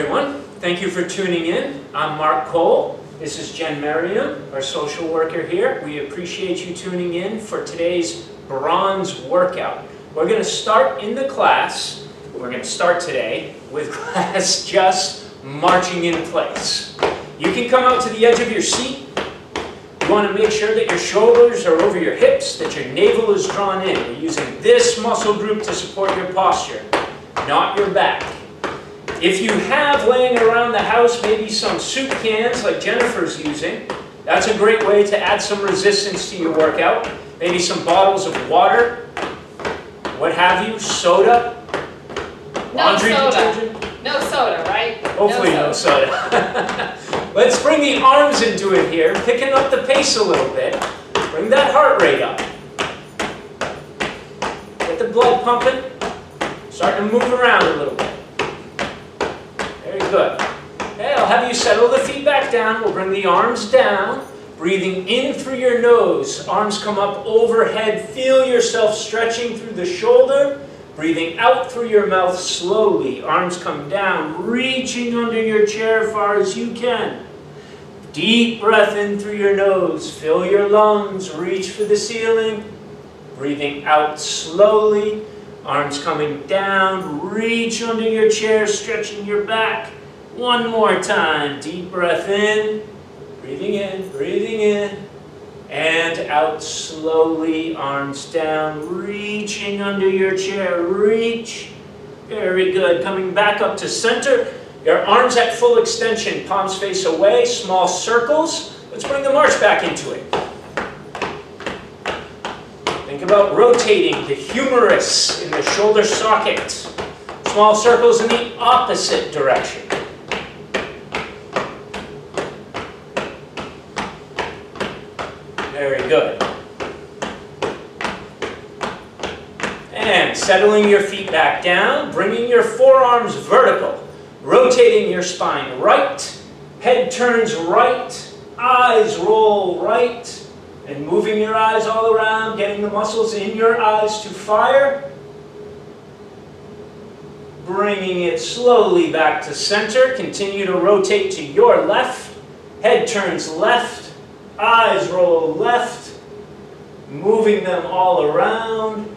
everyone. Thank you for tuning in. I'm Mark Cole. This is Jen Merriam, our social worker here. We appreciate you tuning in for today's bronze workout. We're going to start in the class. We're going to start today with class just marching in place. You can come out to the edge of your seat. You want to make sure that your shoulders are over your hips, that your navel is drawn in. We're using this muscle group to support your posture, not your back. If you have laying around the house maybe some soup cans like Jennifer's using, that's a great way to add some resistance to your workout. Maybe some bottles of water, what have you, soda, laundry detergent. No soda, right? Hopefully no soda. Let's bring the arms into it here, picking up the pace a little bit. Bring that heart rate up. Get the blood pumping. Starting to move around a little bit. Very good. Okay, I'll have you settle the feet back down. We'll bring the arms down. Breathing in through your nose. Arms come up overhead. Feel yourself stretching through the shoulder. Breathing out through your mouth slowly. Arms come down, reaching under your chair as far as you can. Deep breath in through your nose. Fill your lungs. Reach for the ceiling. Breathing out slowly. Arms coming down, reach under your chair, stretching your back. One more time, deep breath in, breathing in, and out slowly, arms down, reaching under your chair, reach. Very good, coming back up to center. Your arms at full extension, palms face away, small circles. Let's bring the march back into it. Think about rotating the humerus in the shoulder socket. Small circles in the opposite direction. Very good. And settling your feet back down, bringing your forearms vertical, rotating your spine right, head turns right, eyes roll right, and moving your eyes all around, getting the muscles in your eyes to fire. Bringing it slowly back to center. Continue to rotate to your left. Head turns left. Eyes roll left. Moving them all around.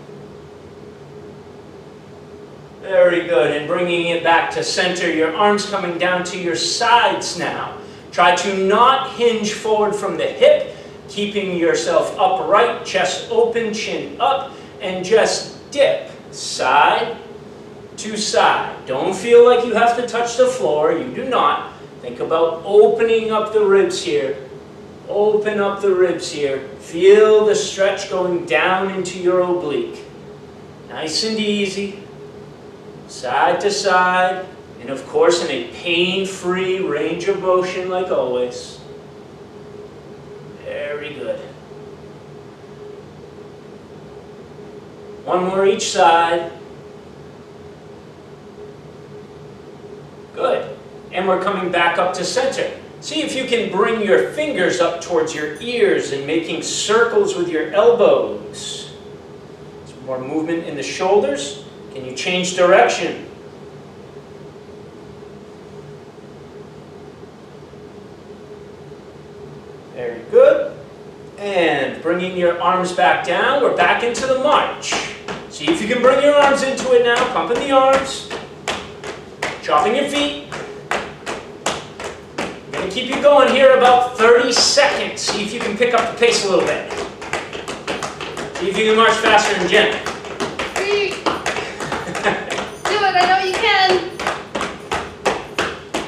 Very good. And bringing it back to center. Your arms coming down to your sides now. Try to not hinge forward from the hip. Keeping yourself upright, chest open, chin up, and just dip side to side. Don't feel like you have to touch the floor. You do not. Think about opening up the ribs here. Open up the ribs here. Feel the stretch going down into your oblique. Nice and easy. Side to side. And of course in a pain-free range of motion like always. Very good. One more each side. Good. And we're coming back up to center. See if you can bring your fingers up towards your ears and making circles with your elbows. Some more movement in the shoulders. Can you change direction? Very good. And bringing your arms back down, we're back into the march. See if you can bring your arms into it now, pumping the arms, chopping your feet. I'm going to keep you going here about 30 seconds. See if you can pick up the pace a little bit. See if you can march faster than Jen. Do it, I know you can.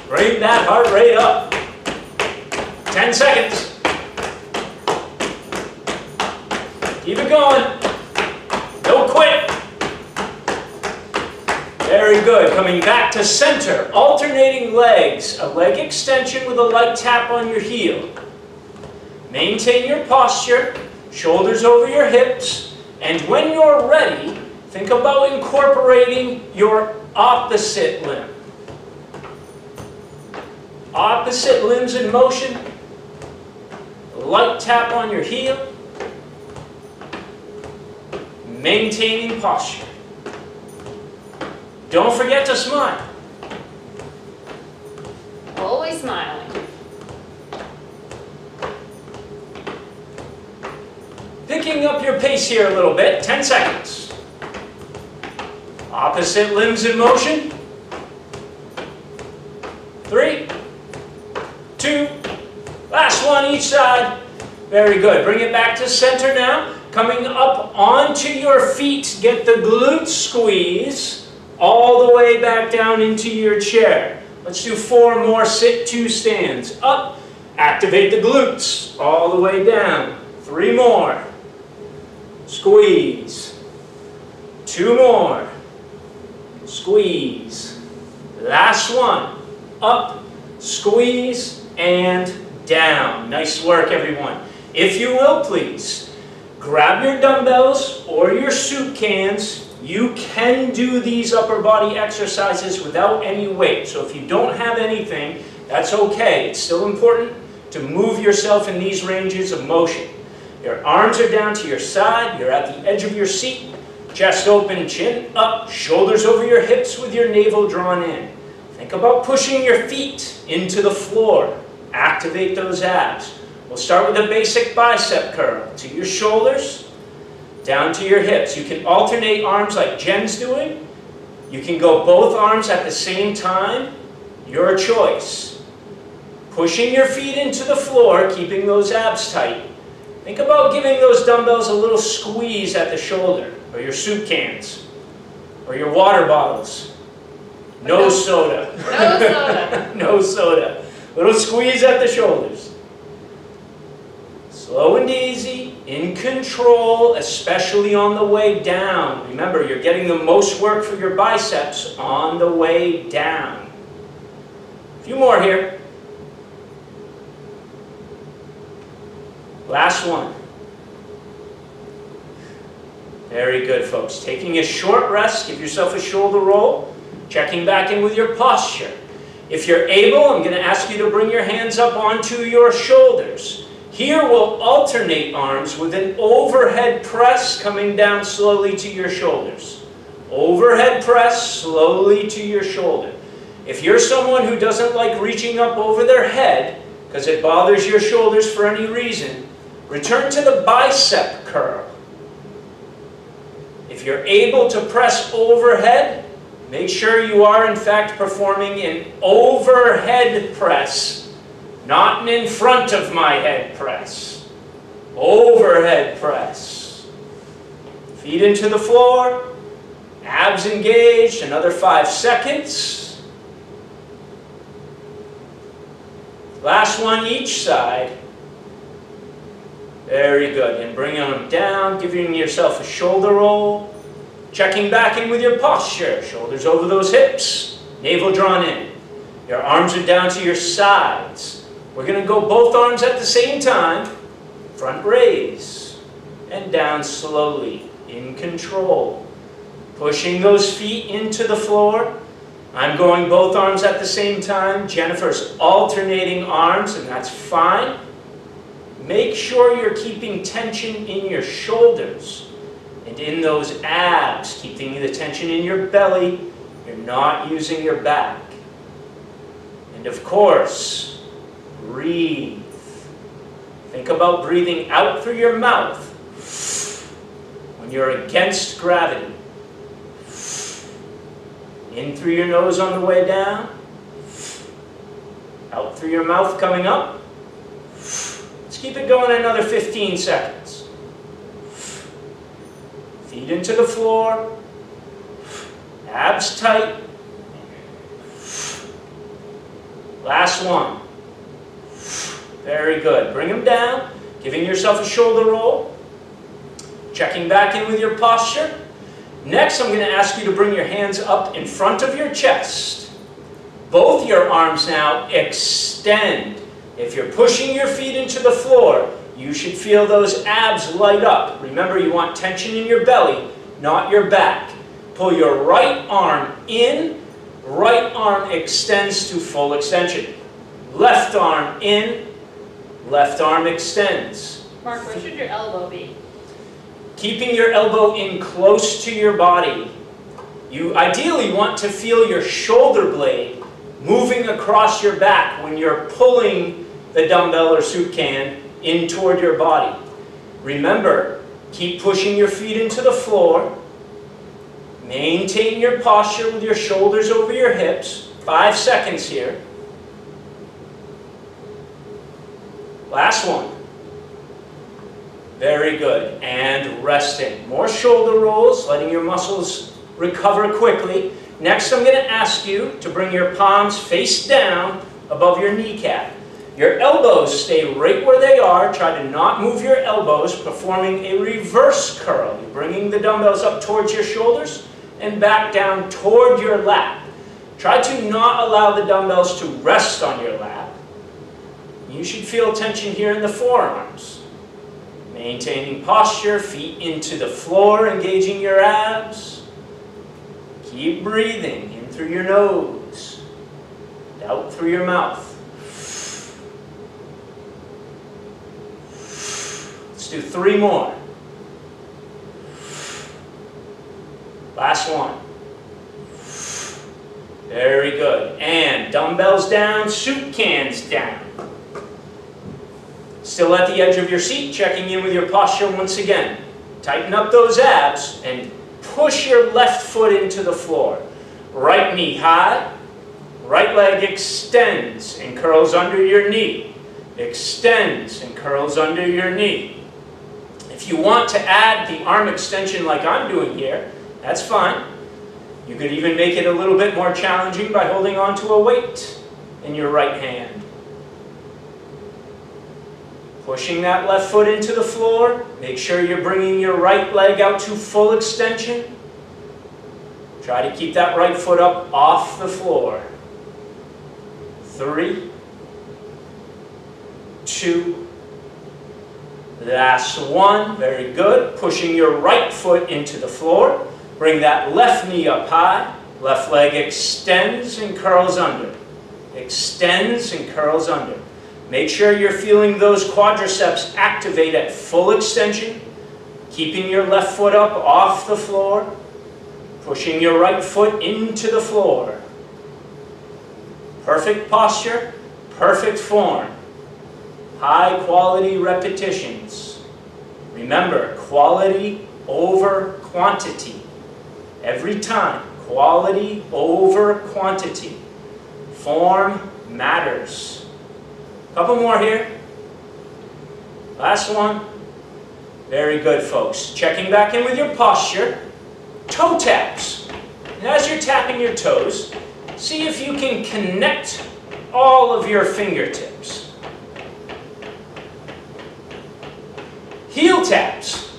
Bring that heart rate up. 10 seconds. Keep it going. Don't quit. Very good. Coming back to center. Alternating legs. A leg extension with a light tap on your heel. Maintain your posture. Shoulders over your hips. And when you're ready, think about incorporating your opposite limb. Opposite limbs in motion. Light tap on your heel. Maintaining posture. Don't forget to smile. always smiling. Picking up your pace here a little bit, 10 seconds. Opposite limbs in motion. 3, 2, last one each side. Very good. Bring it back to center now. Coming up onto your feet, get the glutes squeeze all the way back down into your chair. Let's do 4 more sit to stands. Up, activate the glutes all the way down. 3 more. Squeeze. 2 more. Squeeze. Last one. Up, squeeze, and down. Nice work, everyone. If you will, please, grab your dumbbells or your soup cans. You can do these upper body exercises without any weight. So if you don't have anything, that's okay. It's still important to move yourself in these ranges of motion. Your arms are down to your side. You're at the edge of your seat. Chest open, chin up, shoulders over your hips with your navel drawn in. Think about pushing your feet into the floor. Activate those abs. We'll start with a basic bicep curl to your shoulders, down to your hips. You can alternate arms like Jen's doing. You can go both arms at the same time. Your choice. Pushing your feet into the floor, keeping those abs tight. Think about giving those dumbbells a little squeeze at the shoulder, or your soup cans, or your water bottles. No soda. No soda. No soda. Little squeeze at the shoulders. Slow and easy, in control, especially on the way down. Remember, you're getting the most work for your biceps on the way down. A few more here. Last one. Very good, folks. Taking a short rest, give yourself a shoulder roll. Checking back in with your posture. If you're able, I'm going to ask you to bring your hands up onto your shoulders. Here we'll alternate arms with an overhead press coming down slowly to your shoulders. Overhead press slowly to your shoulder. If you're someone who doesn't like reaching up over their head because it bothers your shoulders for any reason, return to the bicep curl. If you're able to press overhead, make sure you are in fact performing an overhead press, not an in front of my head press. Overhead press. Feet into the floor, abs engaged, another 5 seconds. Last one each side. Very good. And bringing them down, giving yourself a shoulder roll. Checking back in with your posture. Shoulders over those hips. Navel drawn in. Your arms are down to your sides. We're going to go both arms at the same time. Front raise. And down slowly. In control. Pushing those feet into the floor. I'm going both arms at the same time. Jennifer's alternating arms, and that's fine. Make sure you're keeping tension in your shoulders and in those abs, keeping the tension in your belly. You're not using your back. And of course, breathe. Think about breathing out through your mouth when you're against gravity. In through your nose on the way down. Out through your mouth coming up. Let's keep it going another 15 seconds. Feet into the floor. Abs tight. Last one. Very good. Bring them down. Giving yourself a shoulder roll. Checking back in with your posture. Next, I'm going to ask you to bring your hands up in front of your chest. Both your arms now extend. If you're pushing your feet into the floor, you should feel those abs light up. Remember, you want tension in your belly, not your back. Pull your right arm in. Right arm extends to full extension. Left arm in. Left arm extends. Mark, where should your elbow be? Keeping your elbow in close to your body. You ideally want to feel your shoulder blade moving across your back when you're pulling the dumbbell or soup can in toward your body. Remember, keep pushing your feet into the floor. Maintain your posture with your shoulders over your hips. 5 seconds here. Last one. Very good. And resting. More shoulder rolls, letting your muscles recover quickly. Next, I'm going to ask you to bring your palms face down above your kneecap. Your elbows stay right where they are. Try to not move your elbows, performing a reverse curl. You're bringing the dumbbells up towards your shoulders and back down toward your lap. Try to not allow the dumbbells to rest on your lap. You should feel tension here in the forearms. Maintaining posture, feet into the floor, engaging your abs. Keep breathing in through your nose, out through your mouth. Let's do 3 more. Last one. Very good. And dumbbells down, soup cans down. Still at the edge of your seat, checking in with your posture once again. Tighten up those abs and push your left foot into the floor. Right knee high. Right leg extends and curls under your knee. Extends and curls under your knee. If you want to add the arm extension like I'm doing here, that's fine. You could even make it a little bit more challenging by holding on to a weight in your right hand. Pushing that left foot into the floor. Make sure you're bringing your right leg out to full extension. Try to keep that right foot up off the floor. 3, 2, last one. Very good. Pushing your right foot into the floor. Bring that left knee up high. Left leg extends and curls under. Extends and curls under. Make sure you're feeling those quadriceps activate at full extension. Keeping your left foot up off the floor. Pushing your right foot into the floor. Perfect posture, perfect form. High quality repetitions. Remember, quality over quantity. Every time, quality over quantity. Form matters. Couple more here. Last one. Very good, folks. Checking back in with your posture. Toe taps. And as you're tapping your toes, see if you can connect all of your fingertips. Heel taps.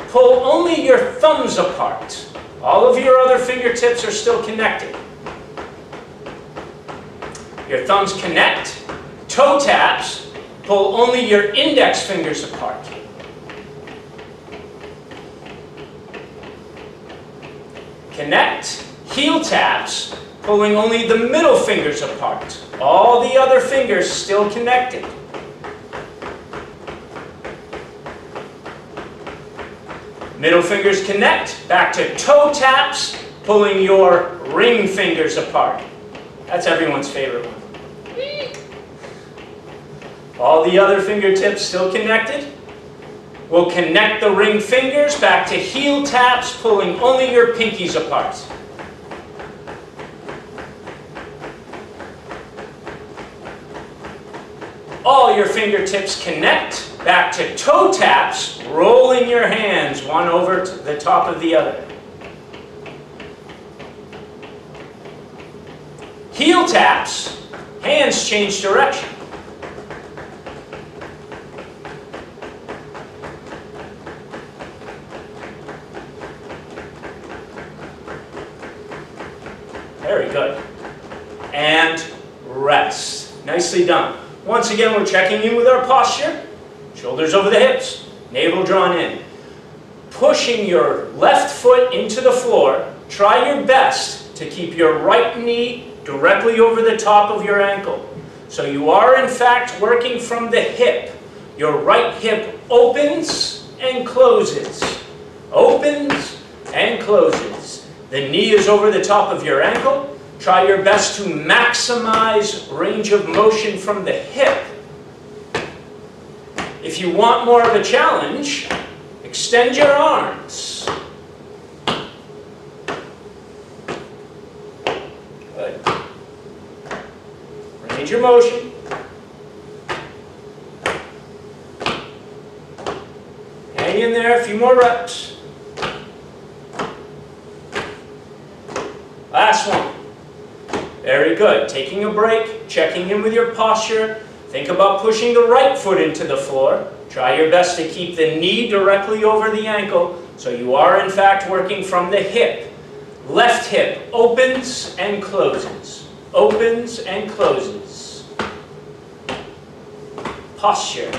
Pull only your thumbs apart. All of your other fingertips are still connected. Your thumbs connect. Toe taps. Pull only your index fingers apart. Connect. Heel taps. Pulling only the middle fingers apart. All the other fingers still connected. Middle fingers connect. Back to toe taps. Pulling your ring fingers apart. That's everyone's favorite one. All the other fingertips still connected. We'll connect the ring fingers back to heel taps, pulling only your pinkies apart. All your fingertips connect, back to toe taps, rolling your hands one over to the top of the other. Heel taps, hands change direction. Very good. And rest. Nicely done. Once again, we're checking in with our posture. Shoulders over the hips. Navel drawn in. Pushing your left foot into the floor. Try your best to keep your right knee directly over the top of your ankle. So you are, in fact, working from the hip. Your right hip opens and closes. Opens and closes. The knee is over the top of your ankle. Try your best to maximize range of motion from the hip. If you want more of a challenge, extend your arms. Good. Range of motion. Hang in there, a few more reps. Last one. Very good. Taking a break, checking in with your posture. Think about pushing the right foot into the floor. Try your best to keep the knee directly over the ankle, so you are in fact working from the hip. Left hip opens and closes. Opens and closes. Posture.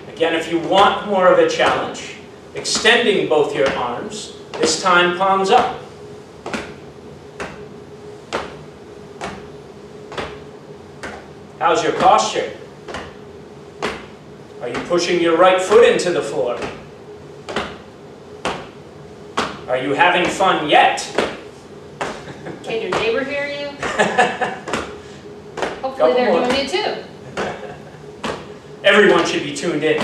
Again, if you want more of a challenge, extending both your arms, this time palms up. How's your posture? Are you pushing your right foot into the floor? Are you having fun yet? Can your neighbor hear you? Hopefully they're doing it too. Everyone should be tuned in.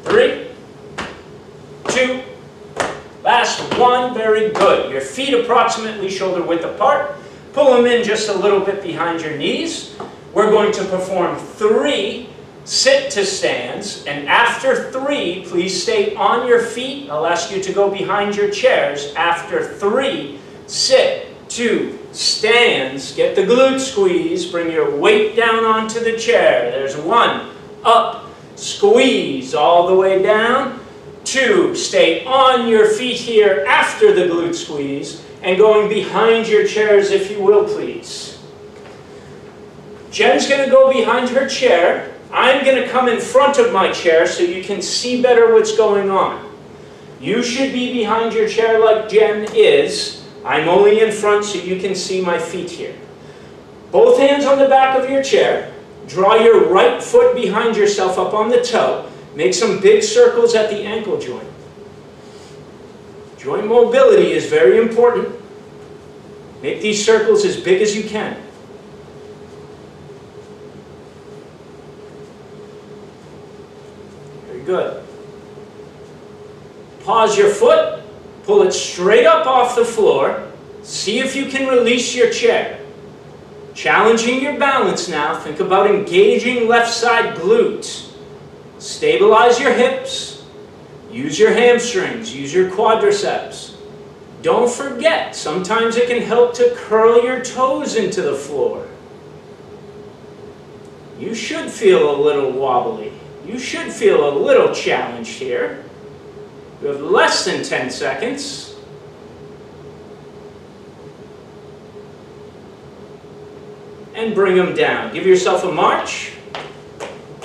3, 2, last one, very good. Your feet approximately shoulder width apart. Pull them in just a little bit behind your knees. We're going to perform 3 sit to stands, and after 3, please stay on your feet. I'll ask you to go behind your chairs. After 3, sit to stands. Get the glute squeeze. Bring your weight down onto the chair. There's 1, up, squeeze all the way down. 2, stay on your feet here after the glute squeeze, and going behind your chairs if you will, please. Jen's going to go behind her chair. I'm going to come in front of my chair so you can see better what's going on. You should be behind your chair like Jen is. I'm only in front so you can see my feet here. Both hands on the back of your chair. Draw your right foot behind yourself up on the toe. Make some big circles at the ankle joint. Joint mobility is very important. Make these circles as big as you can. Very good. Pause your foot, pull it straight up off the floor. See if you can release your chair. Challenging your balance now. Think about engaging left side glutes. Stabilize your hips. Use your hamstrings, use your quadriceps. Don't forget, sometimes it can help to curl your toes into the floor. You should feel a little wobbly. You should feel a little challenged here. You have less than 10 seconds. And bring them down. Give yourself a march.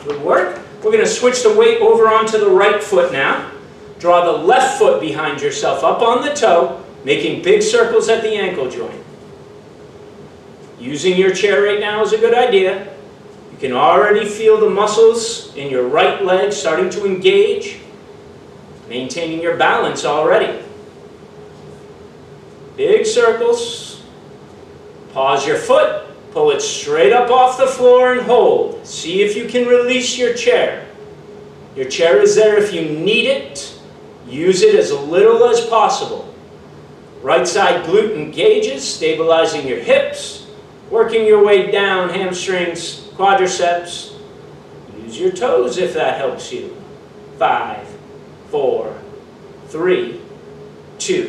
Good work. We're going to switch the weight over onto the right foot now. Draw the left foot behind yourself up on the toe, making big circles at the ankle joint. Using your chair right now is a good idea. You can already feel the muscles in your right leg starting to engage, maintaining your balance already. Big circles. Pause your foot. Pull it straight up off the floor and hold. See if you can release your chair. Your chair is there if you need it. Use it as little as possible. Right side glute engages, stabilizing your hips. Working your way down, hamstrings, quadriceps. Use your toes if that helps you. 5, 4, 3, 2,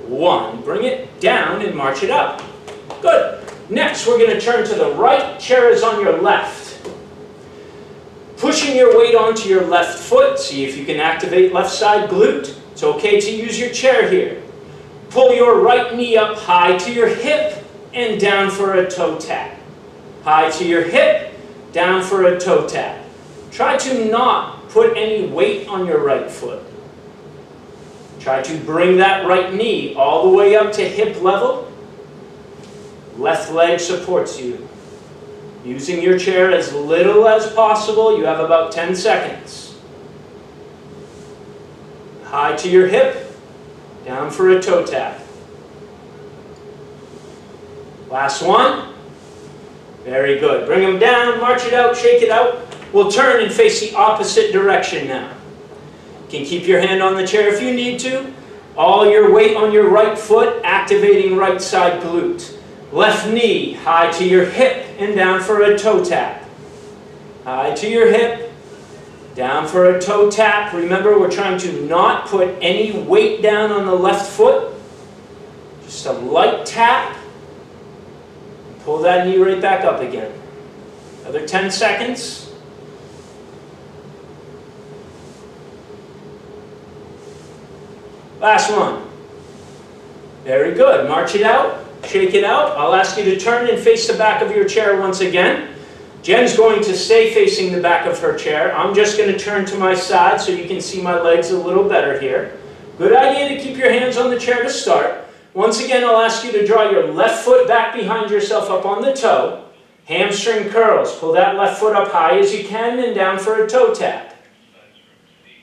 1. Bring it down and march it up. Good. Next, we're going to turn to the right. Chair is on your left. Pushing your weight onto your left foot. See if you can activate left side glute. It's okay to use your chair here. Pull your right knee up high to your hip and down for a toe tap. High to your hip, down for a toe tap. Try to not put any weight on your right foot. Try to bring that right knee all the way up to hip level. Left leg supports you. Using your chair as little as possible. You have about 10 seconds. High to your hip down for a toe tap. Last one. Very good. Bring them down, march it out, shake it out. We'll turn and face the opposite direction now. You can keep your hand on the chair if you need to. All your weight on your right foot, activating right side glute. Left knee high to your hip and down for a toe tap. High to your hip, down for a toe tap. Remember, we're trying to not put any weight down on the left foot. Just a light tap. Pull that knee right back up again. Another 10 seconds. Last one. Very good. March it out. Shake it out. I'll ask you to turn and face the back of your chair once again. Jen's going to stay facing the back of her chair. I'm just going to turn to my side so you can see my legs a little better here. Good idea to keep your hands on the chair to start. Once again, I'll ask you to draw your left foot back behind yourself up on the toe. Hamstring curls. Pull that left foot up high as you can and down for a toe tap.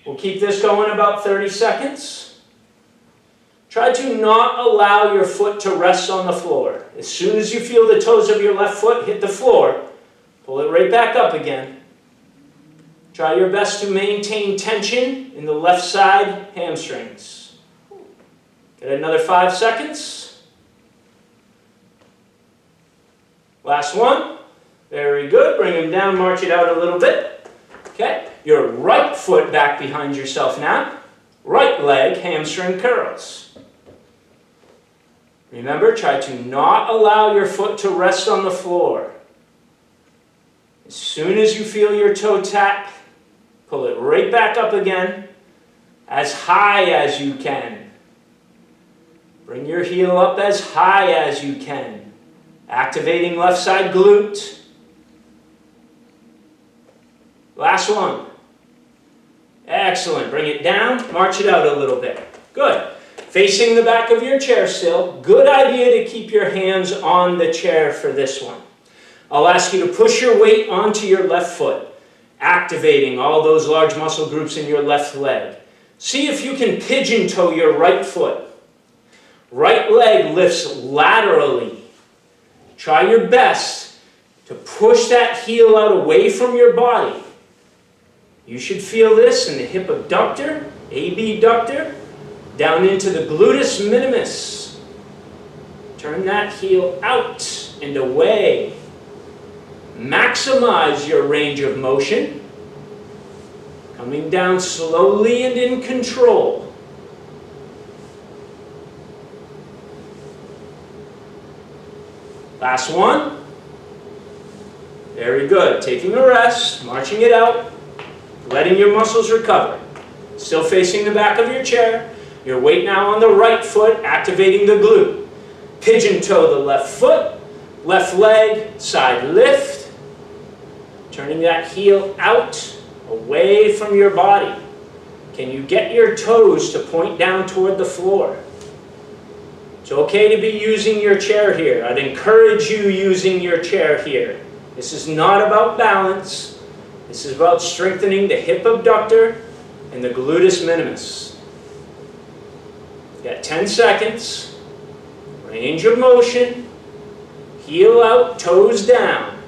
We'll keep this going about 30 seconds. Try to not allow your foot to rest on the floor. As soon as you feel the toes of your left foot hit the floor, pull it right back up again. Try your best to maintain tension in the left side hamstrings. Get another 5 seconds. Last one. Very good. Bring them down, march it out a little bit. Okay. Your right foot back behind yourself now. Right leg hamstring curls. Remember, try to not allow your foot to rest on the floor. As soon as you feel your toe tap, pull it right back up again, as high as you can. Bring your heel up as high as you can. Activating left side glute. Last one. Excellent. Bring it down, march it out a little bit. Good. Facing the back of your chair still. Good idea to keep your hands on the chair for this one. I'll ask you to push your weight onto your left foot, activating all those large muscle groups in your left leg. See if you can pigeon toe your right foot. Right leg lifts laterally. Try your best to push that heel out away from your body. You should feel this in the hip abductor, abductor, down into the gluteus minimus. Turn that heel out and away. Maximize your range of motion. Coming down slowly and in control. Last one. Very good. Taking a rest, marching it out, letting your muscles recover. Still facing the back of your chair. Your weight now on the right foot, activating the glute. Pigeon toe the left foot, left leg, side lift. Turning that heel out, away from your body. Can you get your toes to point down toward the floor? It's okay to be using your chair here. I'd encourage you using your chair here. This is not about balance. This is about strengthening the hip abductor and the gluteus minimus. You got 10 seconds. Range of motion. Heel out, toes down.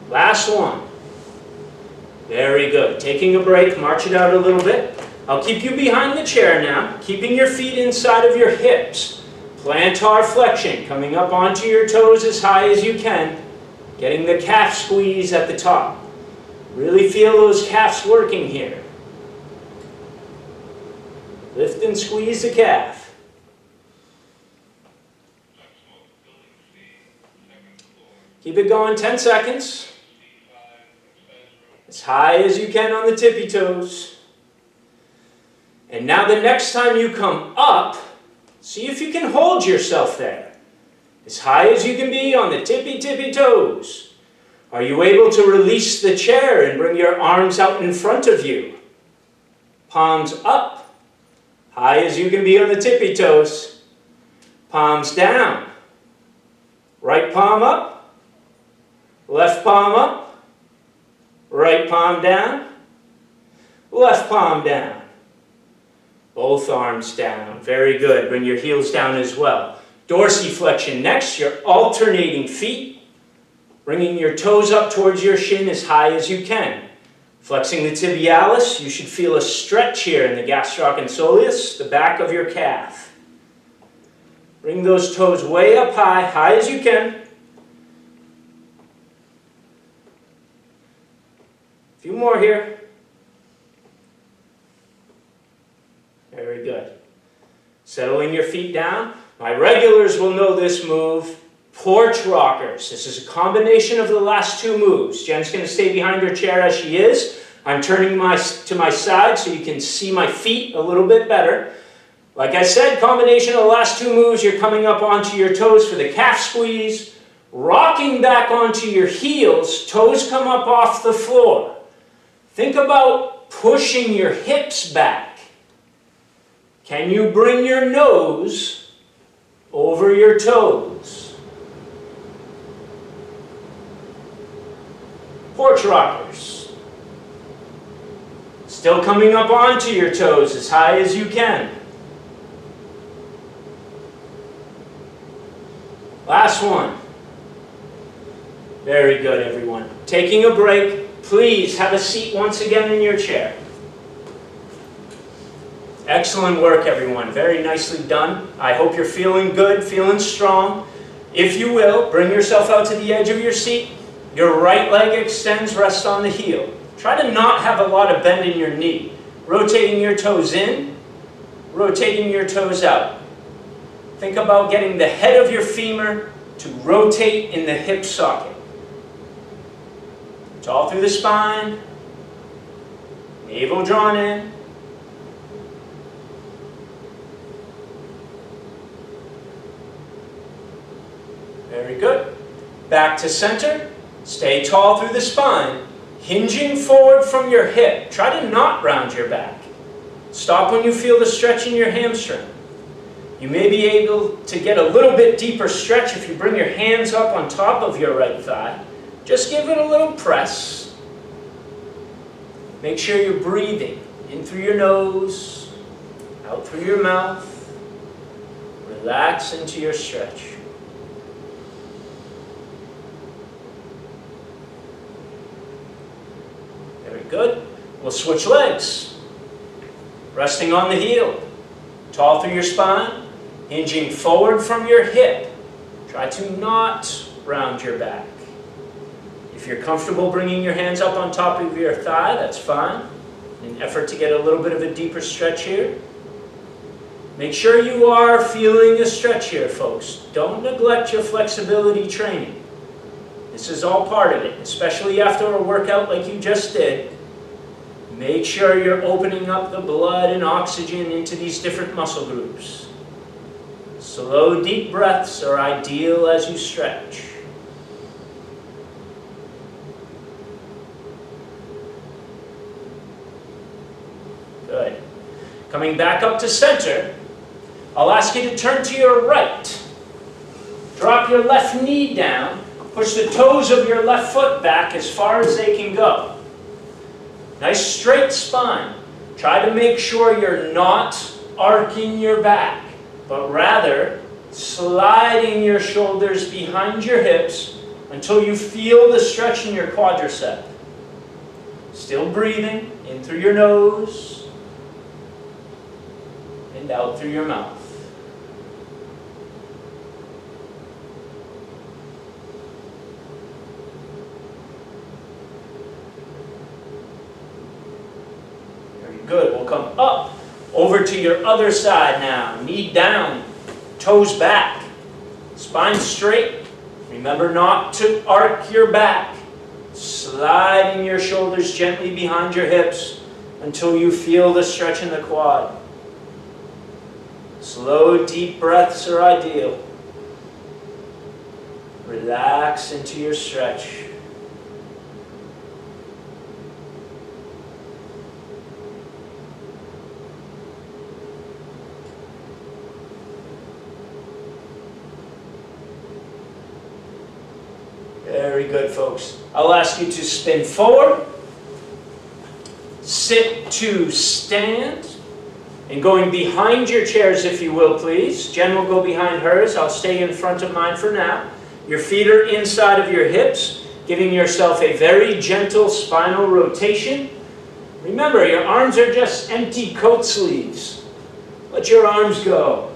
Last one. Very good. Taking a break, march it out a little bit. I'll keep you behind the chair now, keeping your feet inside of your hips. Plantar flexion, coming up onto your toes as high as you can. Getting the calf squeeze at the top. Really feel those calves working here. Lift and squeeze the calf. Keep it going 10 seconds. As high as you can on the tippy toes. And now the next time you come up, see if you can hold yourself there. As high as you can be on the tippy toes. Are you able to release the chair and bring your arms out in front of you? Palms up. High as you can be on the tippy toes. Palms down. Right palm up. Left palm up. Right palm down. Left palm down. Both arms down. Very good. Bring your heels down as well. Dorsiflexion next. Your alternating feet. Bringing your toes up towards your shin as high as you can. Flexing the tibialis. You should feel a stretch here in the gastroc and soleus, the back of your calf. Bring those toes way up high, high as you can. A few more here. Very good. Settling your feet down. My regulars will know this move. Porch rockers. This is a combination of the last two moves. Jen's going to stay behind her chair as she is. I'm turning to my side so you can see my feet a little bit better. Like I said, combination of the last two moves. You're coming up onto your toes for the calf squeeze. Rocking back onto your heels. Toes come up off the floor. Think about pushing your hips back. Can you bring your nose over your toes? Porch rockers. Still coming up onto your toes as high as you can. Last one. Very good, everyone. Taking a break. Please have a seat once again in your chair. Excellent work, everyone. Very nicely done. I hope you're feeling good, feeling strong. If you will, bring yourself out to the edge of your seat. Your right leg extends, rest on the heel. Try to not have a lot of bend in your knee. Rotating your toes in, rotating your toes out. Think about getting the head of your femur to rotate in the hip socket. Tall through the spine, navel drawn in. Very good. Back to center. Stay tall through the spine. Hinging forward from your hip. Try to not round your back. Stop when you feel the stretch in your hamstring. You may be able to get a little bit deeper stretch if you bring your hands up on top of your right thigh. Just give it a little press. Make sure you're breathing in through your nose, out through your mouth. Relax into your stretch. Very good. We'll switch legs. Resting on the heel. Tall through your spine. Hinging forward from your hip. Try to not round your back. If you're comfortable bringing your hands up on top of your thigh, that's fine. In an effort to get a little bit of a deeper stretch here. Make sure you are feeling a stretch here, folks. Don't neglect your flexibility training. This is all part of it, especially after a workout like you just did. Make sure you're opening up the blood and oxygen into these different muscle groups. Slow, deep breaths are ideal as you stretch. Good. Coming back up to center, I'll ask you to turn to your right. Drop your left knee down. Push the toes of your left foot back as far as they can go. Nice straight spine. Try to make sure you're not arcing your back, but rather sliding your shoulders behind your hips until you feel the stretch in your quadriceps. Still breathing in through your nose and out through your mouth. Good. We'll come up over to your other side now. Knee down, toes back, spine straight. Remember not to arc your back. Sliding your shoulders gently behind your hips until you feel the stretch in the quad. Slow, deep breaths are ideal. Relax into your stretch. Very good, folks. I'll ask you to spin forward, sit to stand, And going behind your chairs, if you will, please. Jen will go behind hers. I'll stay in front of mine for now. Your feet are inside of your hips, giving yourself a very gentle spinal rotation. Remember, your arms are just empty coat sleeves. Let your arms go.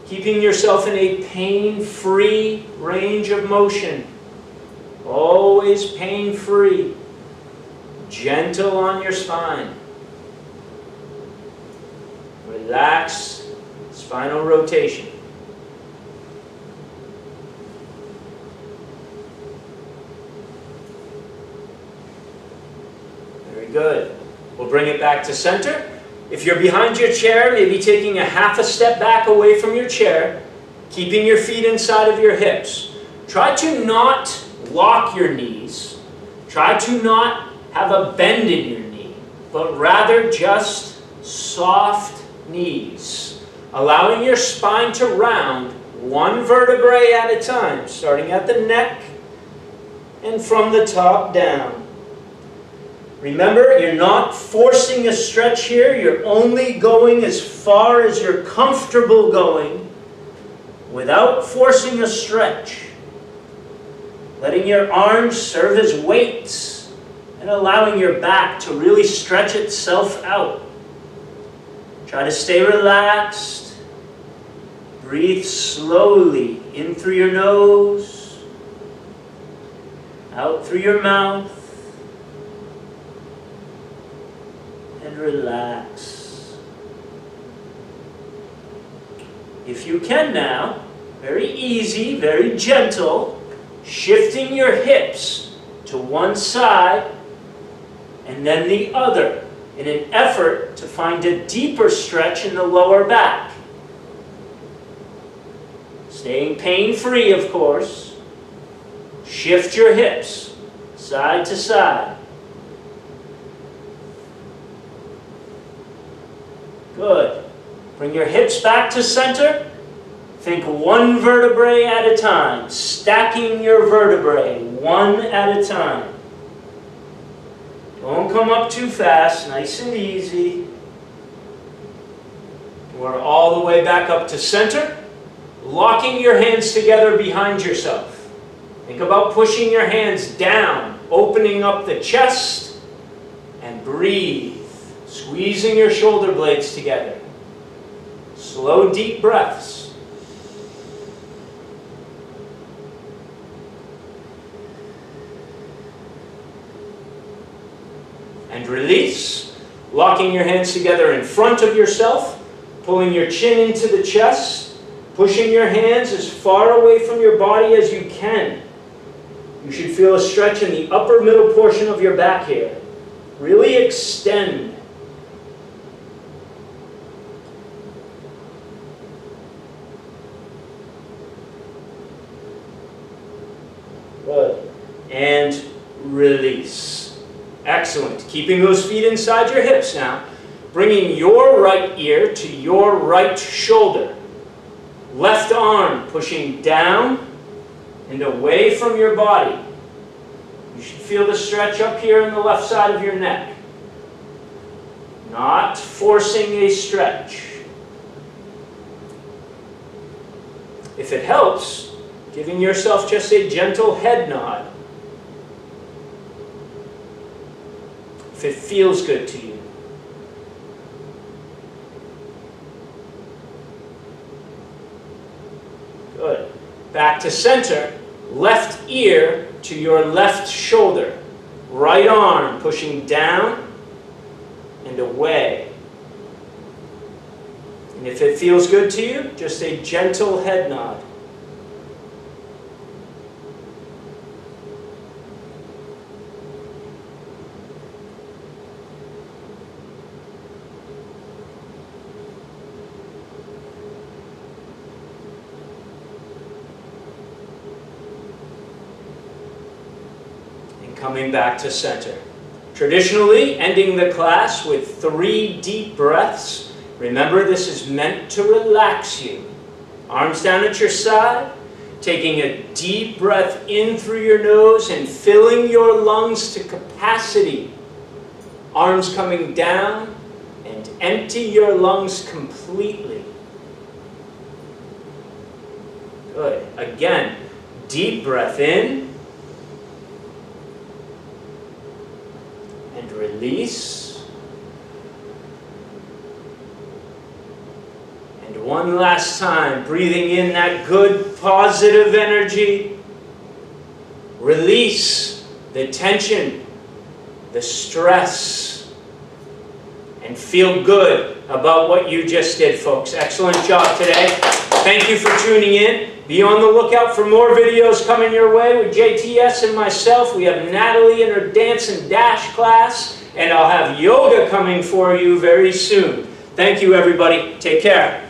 Keeping yourself in a pain-free range of motion. Always pain-free. Gentle on your spine. Relaxed spinal rotation. Very good. We'll bring it back to center. If you're behind your chair, maybe taking a half a step back away from your chair, keeping your feet inside of your hips. Try to not lock your knees. Try to not have a bend in your knee, but rather just soft knees, allowing your spine to round one vertebrae at a time, starting at the neck and from the top down. Remember, you're not forcing a stretch here. You're only going as far as you're comfortable going without forcing a stretch. Letting your arms serve as weights and allowing your back to really stretch itself out. Try to stay relaxed. Breathe slowly in through your nose, out through your mouth. And relax. If you can now, very easy, very gentle, shifting your hips to one side and then the other in an effort to find a deeper stretch in the lower back. Staying pain-free, of course. Shift your hips side to side. Good. Bring your hips back to center. Think one vertebrae at a time, stacking your vertebrae one at a time. Don't come up too fast, nice and easy. We're all the way back up to center, locking your hands together behind yourself. Think about pushing your hands down, opening up the chest, and breathe. Squeezing your shoulder blades together. Slow, deep breaths. And release. Locking your hands together in front of yourself. Pulling your chin into the chest. Pushing your hands as far away from your body as you can. You should feel a stretch in the upper middle portion of your back here. Really extend. Good. And release. Excellent. Keeping those feet inside your hips now. Bringing your right ear to your right shoulder. Left arm pushing down and away from your body. You should feel the stretch up here in the left side of your neck. Not forcing a stretch. If it helps, giving yourself just a gentle head nod. If it feels good to you. Good. Back to center. Left ear to your left shoulder. Right arm pushing down and away. And if it feels good to you, just a gentle head nod. Coming back to center. Traditionally, ending the class with 3 deep breaths. Remember, this is meant to relax you. Arms down at your side, taking a deep breath in through your nose and filling your lungs to capacity. Arms coming down and Empty your lungs completely. Good. Again, deep breath in. And release. And one last time, breathing in that good, positive energy. Release the tension, the stress, and feel good about what you just did, folks. Excellent job today. Thank you for tuning in. Be on the lookout for more videos coming your way with JTS and myself. We have Natalie in her dance and dash class, and I'll have yoga coming for you very soon. Thank you, everybody. Take care.